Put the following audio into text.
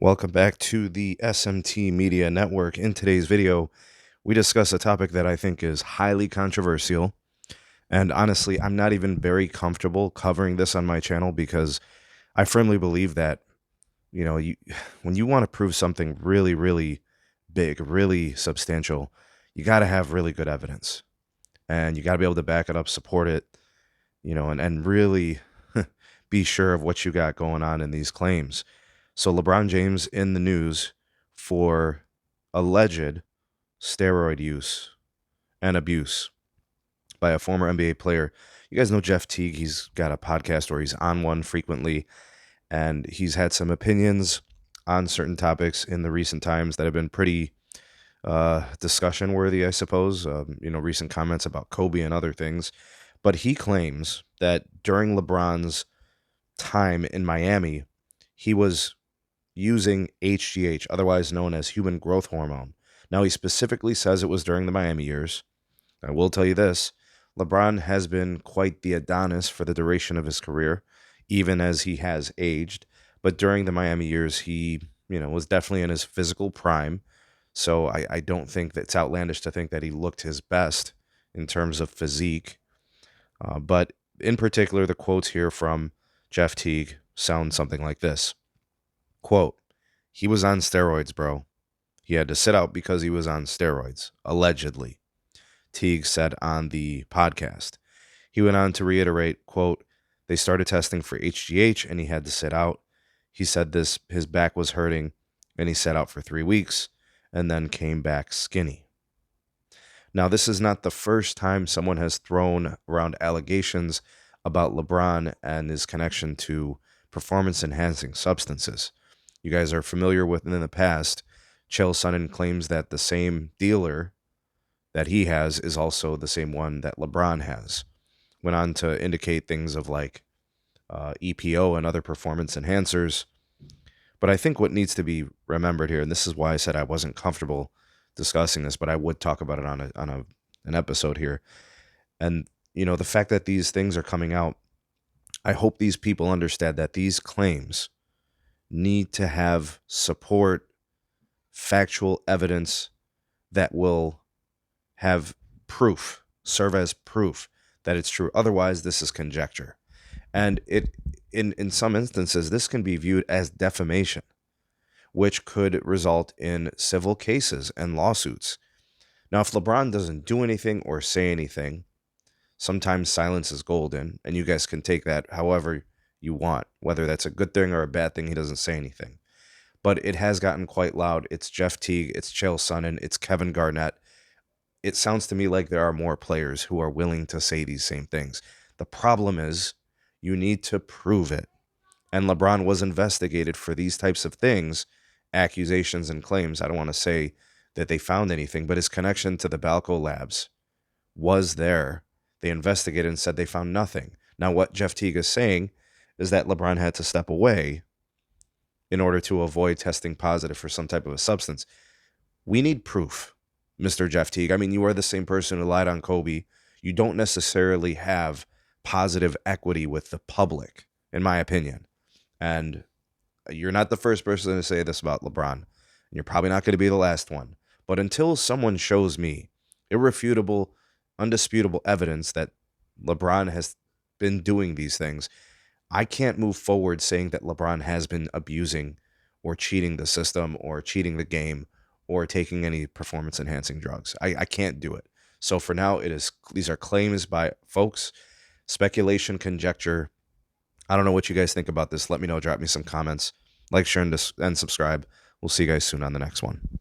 Welcome back to the SMT Media Network. In today's video, we discuss a topic that I think is highly controversial. And honestly, I'm not even very comfortable covering this on my channel because I firmly believe that, when you want to prove something really, really big, really substantial, you got to have really good evidence. And you got to be able to back it up, support it, and really be sure of what you got going on in these claims. So LeBron James in the news for alleged steroid use and abuse by a former NBA player. You guys know Jeff Teague. He's got a podcast where he's on one frequently, and he's had some opinions on certain topics in the recent times that have been pretty discussion worthy, I suppose. Recent comments about Kobe and other things. But he claims that during LeBron's time in Miami, he was using HGH, otherwise known as human growth hormone. Now, he specifically says it was during the Miami years. I will tell you this, LeBron has been quite the Adonis for the duration of his career, even as he has aged. But during the Miami years, he, was definitely in his physical prime. So I don't think that it's outlandish to think that he looked his best in terms of physique. But in particular, the quotes here from Jeff Teague sound something like this. Quote, "He was on steroids, bro. He had to sit out because he was on steroids, allegedly," Teague said on the podcast. He went on to reiterate, quote, "They started testing for HGH and he had to sit out. He said his back was hurting and he sat out for 3 weeks and then came back skinny." Now, this is not the first time someone has thrown around allegations about LeBron and his connection to performance-enhancing substances. You guys are familiar with, in the past, Chael Sonnen claims that the same dealer that he has is also the same one that LeBron has. Went on to indicate things of like EPO and other performance enhancers. But I think what needs to be remembered here, and this is why I said I wasn't comfortable discussing this, but I would talk about it on an episode here. And, the fact that these things are coming out, I hope these people understand that these claims need to have support, factual evidence that will have proof, serve as proof that it's true. Otherwise, this is conjecture. And in some instances, this can be viewed as defamation, which could result in civil cases and lawsuits. Now, if LeBron doesn't do anything or say anything, sometimes silence is golden, and you guys can take that however you want, whether that's a good thing or a bad thing. He doesn't say anything. But it has gotten quite loud. It's Jeff Teague, it's Chael Sonnen, it's Kevin Garnett. It sounds to me like there are more players who are willing to say these same things. The problem is you need to prove it. And LeBron was investigated for these types of things, accusations and claims. I don't want to say that they found anything, but his connection to the Balco labs was there. They investigated and said they found nothing. Now, what Jeff Teague is saying is that LeBron had to step away in order to avoid testing positive for some type of a substance. We need proof, Mr. Jeff Teague. I mean, you are the same person who lied on Kobe. You don't necessarily have positive equity with the public, in my opinion. And you're not the first person to say this about LeBron. And you're probably not going to be the last one. But until someone shows me irrefutable, undisputable evidence that LeBron has been doing these things, I can't move forward saying that LeBron has been abusing or cheating the system or cheating the game or taking any performance enhancing drugs. I can't do it. So for now, these are claims by folks, speculation, conjecture. I don't know what you guys think about this. Let me know. Drop me some comments. Like, share, and subscribe. We'll see you guys soon on the next one.